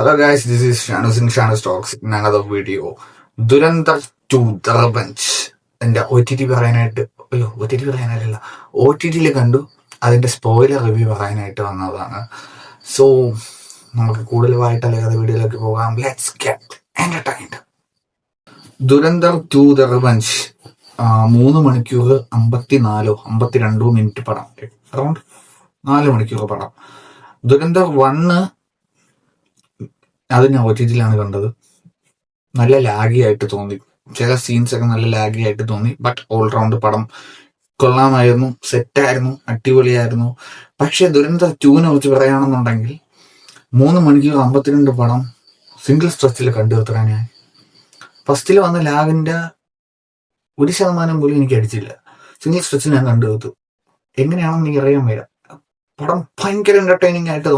Hello guys, this is Shanus in Shanus Talks in another video. Dhurandhar 2 The Revenge. എൻ്റെ OTT പറയാനായിട്ട് OTT കണ്ടു. അതിൻ്റെ spoiler review പറയാനായിട്ട് വന്നതാണ്. സോ നമുക്ക് കൂടുതലായിട്ടല്ലാതെ വീഡിയോയിലേക്ക് പോകാം. Let's get entertained. Dhurandhar 2 The Revenge 3 മണിക്കൂർ 52 മിനിറ്റ് പടം, അറൗണ്ട് 4 മണിക്കൂർ പടം. ദുരന്തർ 1 അത് ഞാൻ OTT കണ്ടത്. നല്ല ലാഗി ആയിട്ട് തോന്നി, ചില സീൻസ് ഒക്കെ നല്ല ലാഗി ആയിട്ട് തോന്നി. ബട്ട് ഓൾറൗണ്ട് പടം കൊള്ളാമായിരുന്നു, സെറ്റായിരുന്നു, അടിപൊളിയായിരുന്നു. പക്ഷെ ദുരന്തർ 2 കുറിച്ച് പറയുകയാണെന്നുണ്ടെങ്കിൽ 3 മണിക്കൂർ 52 പടം സിംഗിൾ സ്ട്രെച്ചിൽ കണ്ടു തീർക്കാൻ ഞാൻ. ഫസ്റ്റിൽ വന്ന ലാഗിന്റെ 1% പോലും എനിക്ക് അടിച്ചില്ല. സിംഗിൾ സ്ട്രെച്ചിൽ ഞാൻ കണ്ടു തീർത്തു. എങ്ങനെയാണെന്ന് എനിക്ക് അറിയാൻ വയ്യ. പടം ഭയങ്കര എന്റർടൈനിങ് ആയിട്ട്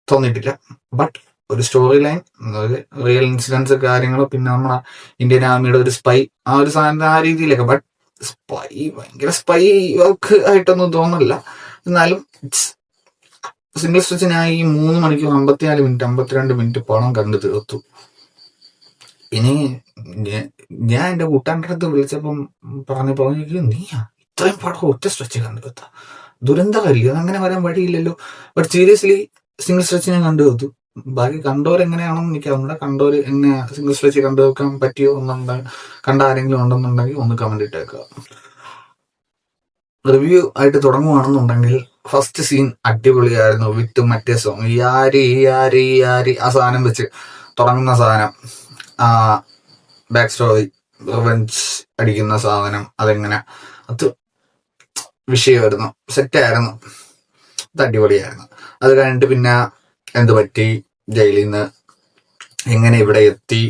തോന്നിയിട്ടില്ല. ബട്ട് ഒരു സ്റ്റോറി ലൈൻ, റിയൽ ഇൻസിഡൻസ് കാര്യങ്ങൾ, പിന്നെ നമ്മളെ ഇന്ത്യൻ ആർമിയുടെ ഒരു സ്പൈ, ആ ഒരു സാധനം, ആ രീതിയിലൊക്കെ. ബട്ട് ഭയങ്കര സ്പൈ വർക്ക് ആയിട്ടൊന്നും തോന്നില്ല. എന്നാലും സിംഗിൾ സ്ട്രെച്ച് ഞാൻ ഈ 3 മണിക്കൂർ 52 മിനിറ്റ് പടം കണ്ടു തീർത്തു. ഇനി ഞാൻ എൻ്റെ കൂട്ടാൻ്റെ അടുത്ത് വിളിച്ചപ്പം പറഞ്ഞു നീയാ ഇത്രയും പടം ഒറ്റ സ്ട്രെച്ച് കണ്ടു തീർത്ത, ദുരന്തമല്ലേ, അങ്ങനെ വരാൻ വഴിയില്ലല്ലോ. ബട്ട് സീരിയസ്ലി സിംഗിൾ സ്ട്രെച്ച് ഞാൻ കണ്ടു തീർത്തു. ബാക്കി കണ്ടോരെങ്ങനെയാണെന്ന് എനിക്ക് അറിയില്ല. കണ്ടോര് എങ്ങനെ സിംഗിൾ സ്ട്രെച്ച് കണ്ടു വെക്കാൻ പറ്റിയോ കണ്ട ആരെങ്കിലും ഉണ്ടെന്നുണ്ടെങ്കിൽ ഒന്ന് കമന്റ് ഇട്ടേക്കുക. റിവ്യൂ ആയിട്ട് തുടങ്ങുവാണെന്നുണ്ടെങ്കിൽ ഫസ്റ്റ് സീൻ അടിപൊളിയായിരുന്നു. വിത്ത് മറ്റേ സോങ് യാരി ആ സാധനം വെച്ച് തുടങ്ങുന്ന സാധനം, ബാക്ക് സ്റ്റോറി, റിവെഞ്ച് അടിക്കുന്ന സാധനം, അതെങ്ങനെ, അത് വിഷയമായിരുന്നു, സെറ്റായിരുന്നു, അത് അടിപൊളിയായിരുന്നു. അത് കഴിഞ്ഞിട്ട് പിന്നെ എന്ത് പറ്റി, ജയിലിൽ നിന്ന് എങ്ങനെ ഇവിടെ എത്തി.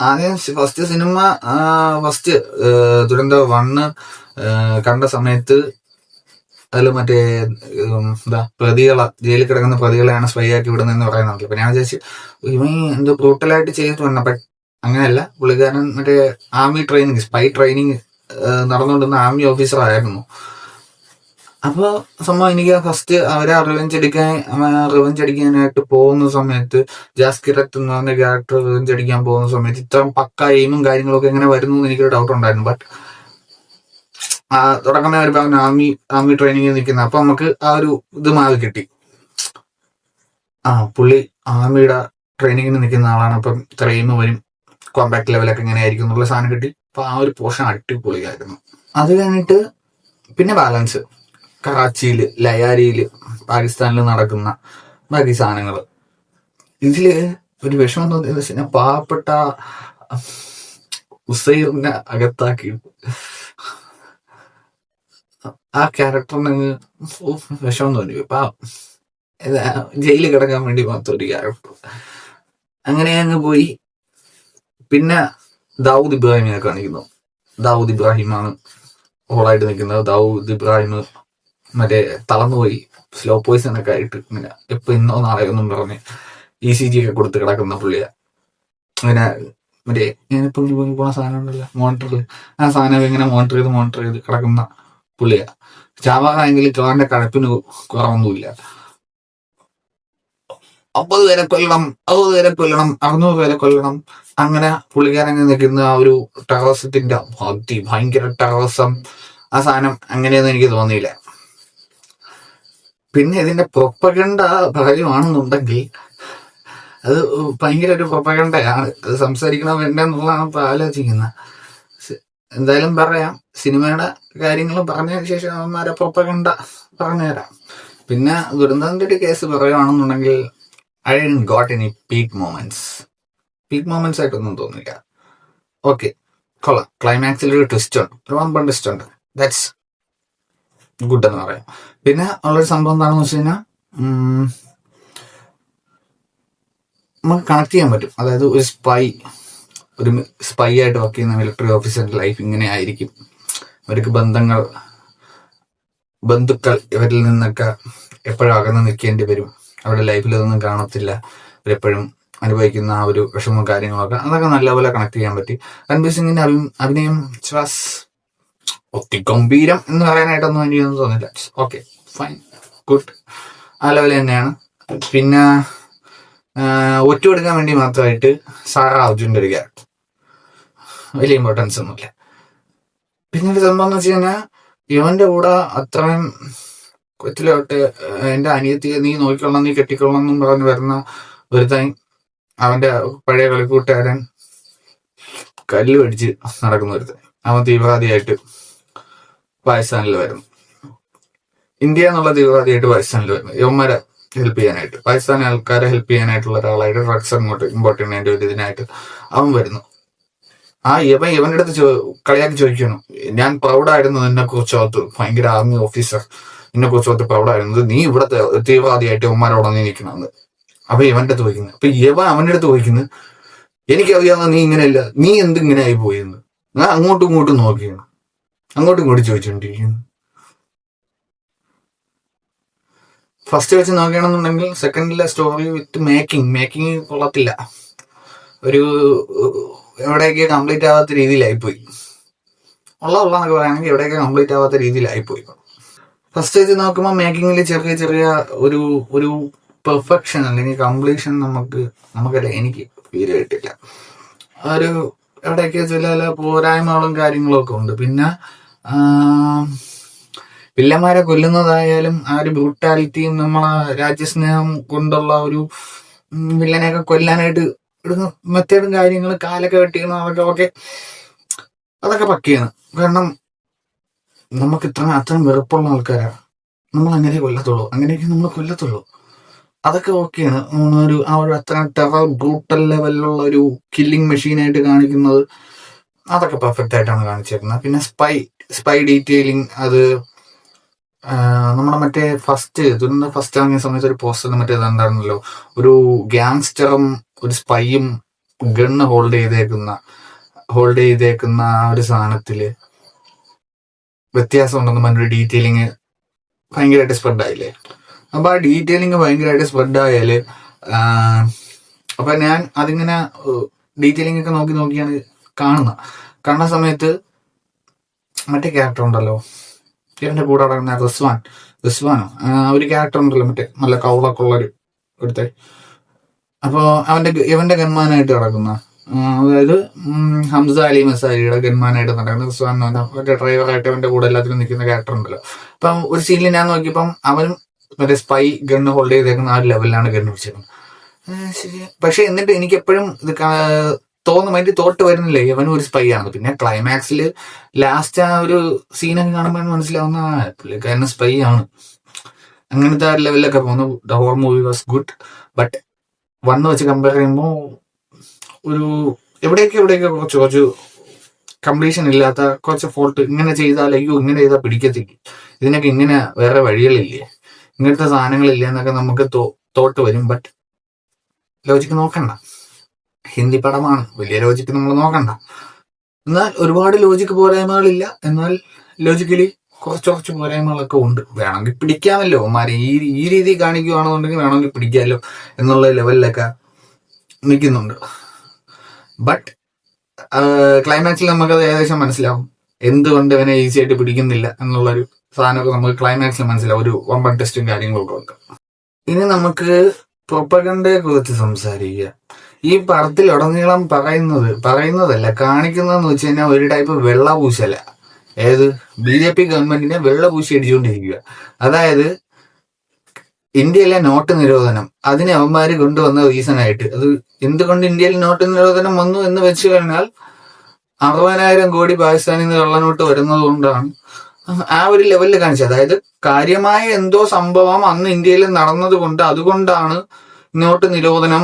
ആദ്യം ഫസ്റ്റ് ദുരന്തർ 1 കണ്ട സമയത്ത് അതിൽ മറ്റേ ജയിലിൽ കിടക്കുന്ന പ്രതികളെയാണ് സ്പൈ ആക്കി വിടുന്നതെന്ന് പറയുന്നുണ്ടല്ലോ. അപ്പൊ ഞാൻ വിചാരിച്ചു ഇവൻ എന്തോ ബ്രൂട്ടലായിട്ട് ചെയ്തിട്ട് വന്ന. ബട്ട് അങ്ങനെയല്ല, പുള്ളിക്കാരൻ മറ്റേ ആർമി ട്രെയിനിങ്, സ്പൈ ട്രെയിനിങ് നടന്നുകൊണ്ടിരുന്ന ആർമി ഓഫീസർ ആയിരുന്നു. അപ്പോൾ സംഭവം എനിക്ക് ഫസ്റ്റ് അവരെ റിവെഞ്ച് അടിക്കാനായിട്ട് പോകുന്ന സമയത്ത്, ജാസ്കിറത്ത് എന്ന് പറഞ്ഞ ക്യാരക്ടർ റിവെഞ്ച് അടിക്കാൻ പോകുന്ന സമയത്ത് ഇത്ര പക്ക എയിമും കാര്യങ്ങളൊക്കെ എങ്ങനെ വരുന്നു എന്ന് എനിക്കൊരു ഡൗട്ട് ഉണ്ടായിരുന്നു. ബട്ട് തുടങ്ങുന്ന ഒരു ഭാഗം ആർമി ട്രെയിനിങ്ങിൽ നിൽക്കുന്ന, അപ്പൊ നമുക്ക് ആ ഒരു ഇത് മാറി കിട്ടി. പുള്ളി ആർമിയുടെ ട്രെയിനിങ്ങിന് നിൽക്കുന്ന ആളാണ്, അപ്പം ഇത്ര എയിം വരും, കോമ്പാക്ട് ലെവലൊക്കെ എങ്ങനെ ആയിരിക്കും എന്നുള്ള സാധനം കിട്ടി. അപ്പൊ ആ ഒരു പോർഷൻ അടിപൊളിയായിരുന്നു. അത് കഴിഞ്ഞിട്ട് പിന്നെ ബാലൻസ്, കറാച്ചിയില്, ലയാരിയില്, പാകിസ്ഥാനിൽ നടക്കുന്ന ബാക്കി സാധനങ്ങൾ. ഇതില് ഒരു വിഷമം തോന്നിയെന്ന് വെച്ചാൽ പാവപ്പെട്ട ഉസൈറിനെ അകത്താക്കി ആ ക്യാരക്ടറിന് വിഷമം തോന്നി. പാവം, ജയിലിൽ കിടക്കാൻ വേണ്ടി മാത്രം ഒരു ക്യാരക്ടർ, അങ്ങനെ അങ്ങ് പോയി. പിന്നെ ദാവൂദ് ഇബ്രാഹിമിനെ കാണിക്കുന്നു. ദാവൂദ് ഇബ്രാഹിമാണ് ഹോളായിട്ട് നിൽക്കുന്നത്. ദാവൂദ് ഇബ്രാഹിം തളർന്നുപോയി, സ്ലോ പോയിസൺ ഒക്കെ ആയിട്ട് ഇങ്ങനെ എപ്പോ ഇന്നോ നാളെയോ ഒന്നും പറഞ്ഞ് ECG ഒക്കെ കൊടുത്ത് കിടക്കുന്ന പുള്ളിയാ. അങ്ങനെ ഞാനിപ്പോ പോണ സാധനം ഉണ്ടല്ലോ മോണിറ്ററിൽ, ആ സാധനം ഇങ്ങനെ മോണിറ്റർ ചെയ്ത് കിടക്കുന്ന പുള്ളിയാ. ചാവാണെങ്കിൽ ചോറിന്റെ കഴപ്പിന് കുറവൊന്നുമില്ല. 50 പേരെ കൊല്ലണം, 60 പേരെ കൊല്ലണം, 600 പേരെ കൊല്ലണം, അങ്ങനെ പുള്ളിക്കാരങ്ങനെ നിൽക്കുന്ന ആ ഒരു ടെററിസത്തിന്റെ ഭയങ്കര ടെററിസം, ആ സാധനം അങ്ങനെയൊന്നും എനിക്ക് തോന്നിയില്ല. പിന്നെ ഇതിന്റെ പ്രൊപ്പഗണ്ട പറയുവാണെന്നുണ്ടെങ്കിൽ അത് ഭയങ്കര ഒരു പ്രൊപ്പഗണ്ടയാണ്. അത് സംസാരിക്കണോ വേണ്ടെന്നുള്ളതാണ് ഇപ്പൊ ആലോചിക്കുന്നത്. എന്തായാലും പറയാം, സിനിമയുടെ കാര്യങ്ങൾ പറഞ്ഞതിന് ശേഷം അവന്മാരെ പ്രൊപ്പഗണ്ട പറഞ്ഞുതരാം. പിന്നെ ദുരന്തത്തിന്റെ ഒരു കേസ് പറയുവാണെന്നുണ്ടെങ്കിൽ I didn't got any peak moments ആയിട്ടൊന്നും തോന്നില്ല. ഓക്കെ, കൊള്ളാം. ക്ലൈമാക്സിൽ ഒരു ട്വിസ്റ്റ് ഉണ്ട്, ഒരു വമ്പൻ ട്വിസ്റ്റ് ഉണ്ട്. ദാറ്റ്സ് ഗുഡ് എന്ന് പറയാം. പിന്നെ ഉള്ളൊരു സംഭവം എന്താണെന്ന് വെച്ച് കഴിഞ്ഞാൽ നമുക്ക് കണക്ട് ചെയ്യാൻ പറ്റും. അതായത് ഒരു സ്പൈ ആയിട്ട് വർക്ക് ചെയ്യുന്ന മിലിറ്ററി ഓഫീസറിന്റെ ലൈഫ് ഇങ്ങനെ ആയിരിക്കും. അവർക്ക് ബന്ധുക്കൾ ഇവരിൽ നിന്നൊക്കെ എപ്പോഴും അകന്ന് നിൽക്കേണ്ടി വരും. അവരുടെ ലൈഫിൽ ഇതൊന്നും കാണത്തില്ല. അവരെപ്പോഴും അനുഭവിക്കുന്ന ആ ഒരു വിഷമവും കാര്യങ്ങളൊക്കെ, അതൊക്കെ നല്ലപോലെ കണക്ട് ചെയ്യാൻ പറ്റി. രൺബീർ സിംഗിന്റെ അഭിനയം ഒത്തിഗംഭീരം എന്ന് പറയാനായിട്ടൊന്നും എനിക്കൊന്നും തോന്നില്ല. ഓക്കെ, ഫൈൻ, ഗുഡ്, ആ ലെവൽ തന്നെയാണ്. പിന്നെ ഒറ്റ കൊടുക്കാൻ വേണ്ടി മാത്രമായിട്ട് സാറാ അർജുൻ്റെ ഒരു ക്യാരക്ടർ, വലിയ ഇമ്പോർട്ടൻസ് ഒന്നുമില്ല. പിന്നെ ഒരു സംഭവം എന്ന് വെച്ച് കഴിഞ്ഞാൽ ഇവന്റെ കൂടെ അത്രയും കൊച്ചിലോട്ട് എന്റെ അനിയത്തിയെ നീ നോക്കിക്കൊള്ളാം, നീ കെട്ടിക്കൊള്ളാം എന്നും പറഞ്ഞ് വരുന്ന ഒരുത്തൻ അവന്റെ പഴയ കളിക്കൂട്ടുകാരൻ കല്ല് പിടിച്ച് നടക്കുന്ന ഒരുത്തൻ, അവൻ തീവ്രവാദിയായിട്ട് പാകിസ്ഥാനിൽ വരുന്നു. ഇന്ത്യ എന്നുള്ള തീവ്രവാദിയായിട്ട് പാകിസ്ഥാനിൽ വരുന്നു, യവന്മാരെ ഹെൽപ്പ് ചെയ്യാനായിട്ട്, പാകിസ്ഥാനി ആൾക്കാരെ ഹെൽപ്പ് ചെയ്യാനായിട്ടുള്ള ഒരാളായിട്ട് ഡ്രഗ്സ് അങ്ങോട്ട് ഇമ്പോർട്ട് ചെയ്യുന്നതിന്റെ ഒരു ഇതിനായിട്ട് അവൻ വരുന്നു. ആ ഇവന്റെ അടുത്ത് കളിയാക്കി ചോദിക്കണം, ഞാൻ പ്രൗഡായിരുന്നു നിന്നെ കുറിച്ചോത്ത്, ഭയങ്കര ആർമി ഓഫീസർ, നിന്നെ കുറിച്ചോത്ത് പ്രൗഡായിരുന്നത്, നീ ഇവിടത്തെ തീവ്രവാദിയായിട്ട് ഇവന്മാരോടെ നീ നിൽക്കണമെന്ന്. അപ്പൊ ഇവന്റെ അടുത്ത് ചോദിക്കുന്നത്, അപ്പൊ അവന്റെ അടുത്ത് ചോദിക്കുന്നത്, എനിക്കറിയാവുന്ന നീ ഇങ്ങനെയല്ല, നീ എന്തിങ്ങനെ ആയി പോയെന്ന്. ഞാൻ അങ്ങോട്ടും ഇങ്ങോട്ടും നോക്കിയാണ്, അങ്ങോട്ടും ഇങ്ങോട്ടും ചോദിച്ചോണ്ടിരിക്കുന്നു. ഫസ്റ്റ് വെച്ച് നോക്കുകയാണെന്നുണ്ടെങ്കിൽ സെക്കൻഡിലെ സ്റ്റോറി വിത്ത് മേക്കിംഗ് കൊള്ളത്തില്ല, ഒരു എവിടെയൊക്കെ കംപ്ലീറ്റ് ആവാത്ത രീതിയിലായിപ്പോയി. ഉള്ളതെന്നൊക്കെ പറയുകയാണെങ്കിൽ എവിടെയൊക്കെ കംപ്ലീറ്റ് ആവാത്ത രീതിയിലായിപ്പോയി. ഫസ്റ്റ് വെച്ച് നോക്കുമ്പോൾ മേക്കിങ്ങിൽ ചെറിയ ചെറിയ ഒരു പെർഫെക്ഷൻ അല്ലെങ്കിൽ കംപ്ലീഷൻ നമുക്കല്ല, എനിക്ക് ഫീൽ ചെയ്തിട്ടില്ല. ഒരു എവിടെയൊക്കെ ചില പോരായ്മകളും കാര്യങ്ങളും ഒക്കെ ഉണ്ട്. പിന്നെ വില്ലന്മാരെ കൊല്ലുന്നതായാലും ആ ഒരു ബ്രൂട്ടാലിറ്റിയും നമ്മളെ രാജ്യസ്നേഹം കൊണ്ടുള്ള ഒരു വില്ലനെയൊക്കെ കൊല്ലാനായിട്ട് ഇടുന്ന മെത്തേഡും കാര്യങ്ങളും, കാലൊക്കെ വെട്ടിക്കുന്ന അതൊക്കെ പക്കയാണ്. കാരണം നമുക്ക് അത്രയും വെറുപ്പുള്ള ആൾക്കാരാണ്, നമ്മൾ അങ്ങനെ കൊല്ലത്തുള്ളൂ, അങ്ങനെയൊക്കെ നമ്മൾ കൊല്ലത്തുള്ളൂ. അതൊക്കെ ഓക്കെയാണ്. ആ ഒരു അത്ര ടെറർ ബ്രൂട്ടൽ ലെവലിലുള്ള ഒരു കില്ലിങ് മെഷീനായിട്ട് കാണിക്കുന്നത്, അതൊക്കെ പെർഫെക്റ്റ് ആയിട്ടാണ് കാണിച്ചേക്കുന്നത്. പിന്നെ സ്പൈ ഡീറ്റെയിലിംഗ്, അത് നമ്മുടെ മറ്റേ ഫസ്റ്റ് ഇറങ്ങിയ സമയത്ത് ഒരു പോസ്റ്റർ മറ്റേ ഇതുണ്ടായിരുന്നല്ലോ, ഒരു ഗ്യാങ്സ്റ്ററും ഒരു സ്പൈയും ഗണ്ണ് ഹോൾഡ് ചെയ്തേക്കുന്ന ആ ഒരു സാധനത്തില് വ്യത്യാസം ഉണ്ടെന്ന് പറഞ്ഞൊരു ഡീറ്റെയിലിങ് ഭയങ്കരമായിട്ട് സ്പ്രെഡ് ആയില്ലേ. അപ്പൊ ആ ഡീറ്റെയിലിങ് ഭയങ്കരമായിട്ട് സ്പ്രെഡ് ആയാല് അപ്പൊ ഞാൻ അതിങ്ങനെ ഡീറ്റെയിലിംഗ് ഒക്കെ നോക്കിയാണ് കാണുന്ന സമയത്ത് മറ്റേ ക്യാരക്ടർ ഉണ്ടല്ലോ, ഇവന്റെ കൂടെ നടക്കുന്ന റിസ്വാനോ ഒരു ക്യാരക്ടർ ഉണ്ടല്ലോ, മറ്റേ നല്ല കൗളൊക്കെ ഉള്ളൊരു ഒരുത്തെ. അപ്പോ ഇവന്റെ ഗൺമാനായിട്ട് നടക്കുന്ന, അതായത് ഹംസ അലി മസാരിയുടെ ഗൺമാനായിട്ട് നടക്കുന്ന റിസ്വാൻ മറ്റേ ഡ്രൈവറായിട്ട് അവന്റെ കൂടെ എല്ലാത്തിനും നിൽക്കുന്ന ക്യാരക്ടർ ഉണ്ടല്ലോ. അപ്പം ഒരു സീനിൽ ഞാൻ നോക്കിയപ്പം അവനും മറ്റേ സ്പൈ ഗണ്ണ് ഹോൾഡ് ചെയ്തേക്കുന്ന ആ ഒരു ലെവലിലാണ് ഗണ്ണ് പിടിച്ചേക്കുന്നത്. പക്ഷെ എന്നിട്ട് എനിക്ക് എപ്പോഴും ഇത് തോന്നുമായിട്ട് തോട്ട് വരുന്നില്ലേ ഇവനും ഒരു സ്പൈ ആണ്. പിന്നെ ക്ലൈമാക്സിൽ ലാസ്റ്റ് ആ ഒരു സീനൊക്കെ കാണുമ്പോൾ മനസ്സിലാവുന്ന പുള്ളിക്കാരൻ സ്പൈ ആണ്. അങ്ങനത്തെ ആ ലെവലിലൊക്കെ പോകുന്നു. The whole movie was good, but വന്ന് വെച്ച് കമ്പയർ ചെയ്യുമ്പോൾ ഒരു എവിടെയൊക്കെ കുറച്ച് കംപ്ലീഷൻ ഇല്ലാത്ത കുറച്ച് ഫോൾട്ട്, ഇങ്ങനെ ചെയ്താൽ ഇങ്ങനെ ചെയ്താൽ പിടിക്കത്തില്ല, ഇതിനൊക്കെ ഇങ്ങനെ വേറെ വഴികളില്ലേ, ഇങ്ങനത്തെ സാധനങ്ങളില്ല എന്നൊക്കെ നമുക്ക് തോട്ട് വരും. ബട്ട് ലോജിക്ക് നോക്കണ്ട, ഹിന്ദി പടമാണ്, വലിയ ലോജിക്ക് നമ്മൾ നോക്കണ്ട. എന്നാൽ ഒരുപാട് ലോജിക്ക് പോരായ്മകളില്ല, എന്നാൽ ലോജിക്കലി കുറച്ച് പോരായ്മകളൊക്കെ ഉണ്ട്. വേണമെങ്കിൽ പിടിക്കാമല്ലോ മാരെ, ഈ രീതി കാണിക്കുകയാണെന്നുണ്ടെങ്കിൽ വേണമെങ്കിൽ പിടിക്കാമല്ലോ എന്നുള്ള ലെവലിലൊക്കെ നിൽക്കുന്നുണ്ട്. ബട്ട് ക്ലൈമാക്സിൽ നമുക്കത് ഏകദേശം മനസ്സിലാവും എന്തുകൊണ്ട് ഇവനെ ഈസി ആയിട്ട് പിടിക്കുന്നില്ല എന്നുള്ളൊരു സാധനമൊക്കെ നമുക്ക് ക്ലൈമാക്സിൽ മനസ്സിലാവും, ഒരു വമ്പൻ ടെസ്റ്റും കാര്യങ്ങളൊക്കെ ഉണ്ട്. ഇനി നമുക്ക് പ്രൊപ്പഗണ്ടയെ കുറിച്ച് സംസാരിക്കുക. ഈ പടത്തിൽ ഉടനീളം പറയുന്നതല്ല കാണിക്കുന്നതെന്ന് വെച്ച് കഴിഞ്ഞാൽ ഒരു ടൈപ്പ് വെള്ളപൂശല. ഏത് BJP ഗവൺമെന്റിനെ വെള്ളപൂശി അടിച്ചുകൊണ്ടിരിക്കുക. അതായത് ഇന്ത്യയിലെ നോട്ട് നിരോധനം, അതിനെ അവന്മാര് കൊണ്ടുവന്ന റീസൺ ആയിട്ട്, അത് എന്തുകൊണ്ട് ഇന്ത്യയിൽ നോട്ട് നിരോധനം വന്നു എന്ന് വെച്ച് കഴിഞ്ഞാൽ 60,000 കോടി പാകിസ്ഥാനിൽ നിന്ന് കള്ളനോട്ട് വരുന്നത് കൊണ്ടാണ് ആ ഒരു ലെവലിൽ കാണിച്ചത്. അതായത് കാര്യമായ എന്തോ സംഭവം അന്ന് ഇന്ത്യയിൽ നടന്നത് കൊണ്ട്, അതുകൊണ്ടാണ് നോട്ട് നിരോധനം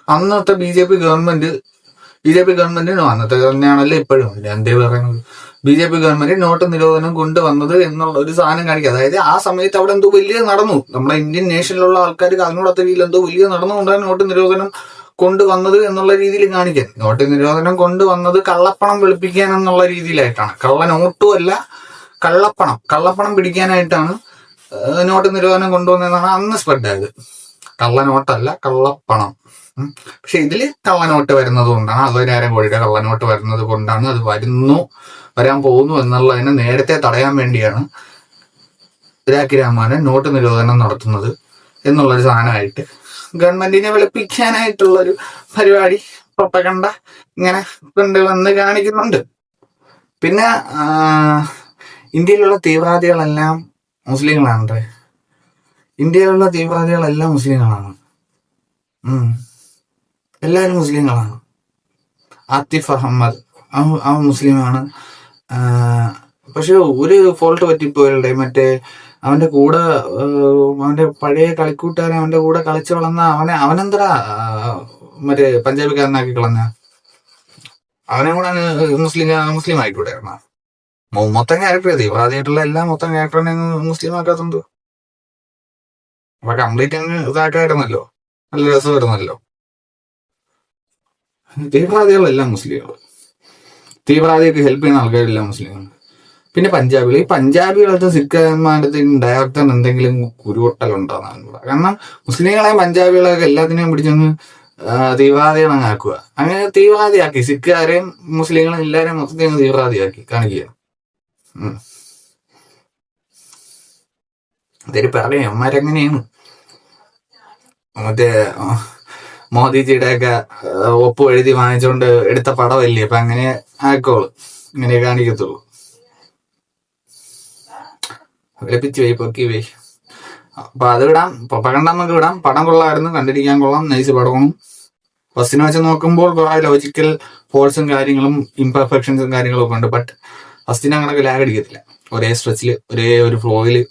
അന്നത്തെ BJP ഗവൺമെന്റിനോ അന്നത്തെ തന്നെയാണല്ലോ ഇപ്പോഴും എന്തേ പറയുന്നത്, BJP ഗവൺമെന്റ് നോട്ട് നിരോധനം കൊണ്ടുവന്നത് എന്നുള്ള ഒരു സാധനം കാണിക്കുക. അതായത് ആ സമയത്ത് അവിടെ എന്തോ വലിയ നടന്നു, നമ്മുടെ ഇന്ത്യൻ നേഷനിലുള്ള ആൾക്കാർക്ക് അതിനോടത്തെ രീതിയിൽ എന്തോ വലിയ നടന്നുകൊണ്ടാണ് നോട്ട് നിരോധനം കൊണ്ടുവന്നത് എന്നുള്ള രീതിയിൽ കാണിക്കാൻ. നോട്ട് നിരോധനം കൊണ്ടുവന്നത് കള്ളപ്പണം വെളുപ്പിക്കാൻ എന്നുള്ള രീതിയിലായിട്ടാണ്. കള്ളനോട്ടും അല്ല, കള്ളപ്പണം പിടിക്കാനായിട്ടാണ് നോട്ട് നിരോധനം കൊണ്ടുവന്നതെന്നാണ് അന്ന് സ്പ്രെഡായത്. കള്ളനോട്ടല്ല, കള്ളപ്പണം. പക്ഷെ ഇതില് കള്ളനോട്ട് വരുന്നത് കൊണ്ടാണ്, 60,000 കോടിയുടെ കള്ളനോട്ട് വരുന്നത് കൊണ്ടാണ്, അത് വരാൻ പോകുന്നു എന്നുള്ളതിനെ നേരത്തെ തടയാൻ വേണ്ടിയാണ് രാഖി രാമോഹൻ നോട്ട് നിരോധനം നടത്തുന്നത് എന്നുള്ളൊരു സാധനമായിട്ട് ഗവൺമെന്റിനെ വെളുപ്പിക്കാനായിട്ടുള്ളൊരു പരിപാടി പ്രൊപ്പഗണ്ട ഇങ്ങനെ കൊണ്ടുവന്ന് കാണിക്കുന്നുണ്ട്. പിന്നെ ഇന്ത്യയിലുള്ള തീവ്രവാദികളെല്ലാം മുസ്ലിങ്ങളാണ്. ഇന്ത്യയിലുള്ള തീവ്രവാദികളെല്ലാം മുസ്ലിങ്ങളാണ്. എല്ലാവരും മുസ്ലിങ്ങളാണ്. ആത്തിഫ് അഹമ്മദ് അവൻ മുസ്ലിമാണ്. പക്ഷെ ഒരു ഫോൾട്ട് പറ്റിപ്പോയല്ലേ, മറ്റേ അവന്റെ കൂടെ അവന്റെ പഴയ കളിക്കൂട്ടുകാരൻ അവന്റെ കൂടെ കളിച്ചു വളർന്ന അവനെന്തരാ മറ്റേ പഞ്ചാബിക്കാരനാക്കി കളഞ്ഞ അവനെ കൂടെ മുസ്ലിം ആയിക്കൂടായിരുന്ന. മൊത്തം ക്യാരക്ടർ തീവ്രവാദിയായിട്ടുള്ള എല്ലാ മൊത്തം ക്യാരക്ടറിനെ മുസ്ലിം ആക്കാത്തുണ്ട്. അപ്പൊ കംപ്ലീറ്റ് അങ്ങ് ഇതാക്കായിരുന്നല്ലോ, നല്ല രസമായിരുന്നല്ലോ. തീവ്രവാദികളെല്ലാം മുസ്ലിങ്ങൾ, തീവ്രവാദിയൊക്കെ ഹെൽപ്പ് ചെയ്യുന്ന ആൾക്കാരെല്ലാം മുസ്ലിങ്ങൾ. പിന്നെ പഞ്ചാബികൾ, ഈ പഞ്ചാബികളടുത്ത് സിഖന്മാരുടെ ഡയറക്ടർ എന്തെങ്കിലും കുരുവൊട്ടലുണ്ടോന്നാണ് കൂടെ. കാരണം മുസ്ലിങ്ങളെയും പഞ്ചാബികളെയൊക്കെ എല്ലാത്തിനെയും പിടിച്ചൊന്ന് തീവ്രവാദികളങ്ങ് ആക്കുക. അങ്ങനെ തീവ്രവാദിയാക്കി സിഖുകാരെയും മുസ്ലിങ്ങളെയും എല്ലാവരെയും മൊത്തത്തിൽ തീവ്രവാദിയാക്കി കാണിക്കുക. അതൊരു പറയാം അമ്മമാരെങ്ങനെയാണ് മറ്റേ മോദിജിയുടെയൊക്കെ ഒപ്പ് എഴുതി വാങ്ങിച്ചുകൊണ്ട് എടുത്ത പടമല്ലേ, അപ്പൊ അങ്ങനെ ആക്കോളൂ, ഇങ്ങനെ കാണിക്കത്തുള്ളൂ. വിളിപ്പിച്ച് പോയി പൊക്കി പോയി. അപ്പൊ അത് വിടാം, പ്രൊപ്പഗണ്ട വിടാം. പടം കൊള്ളായിരുന്നു, കണ്ടിരിക്കാൻ കൊള്ളാം, നൈസ് പടമാണ്. ഫസ്റ്റിനെ വെച്ച് നോക്കുമ്പോൾ കുറെ ലോജിക്കൽ ഫോൾസും കാര്യങ്ങളും ഇംപെർഫെക്ഷൻസും കാര്യങ്ങളും ഒക്കെ ഉണ്ട്. ബട്ട് ഫസ്റ്റിനെ കണക്ക് ലാഗ് അടിക്കത്തില്ല. ഒരേ സ്ട്രെച്ചിൽ ഒരേ ഒരു ഫ്ലോയില്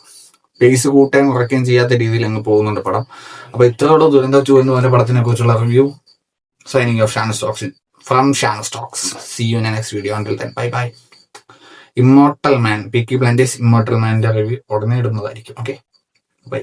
പേസ് കൂട്ടുകയും കുറയ്ക്കുകയും ചെയ്യാത്ത രീതിയിൽ അങ്ങ് പോകുന്നുണ്ട് പടം. അപ്പൊ ഇത്രയോടെ ദുരന്തം 2 എന്ന് പറഞ്ഞ പടത്തിനെ കുറിച്ചുള്ള review. Signing off Shanas talks from Shanas talks. See you in the next video. Until then, bye bye. Immortal Man, Peaky Blinders Immortal മാനിന്റെ റിവ്യൂ ഉടനെ ഇടുന്നതായിരിക്കും. Okay, by.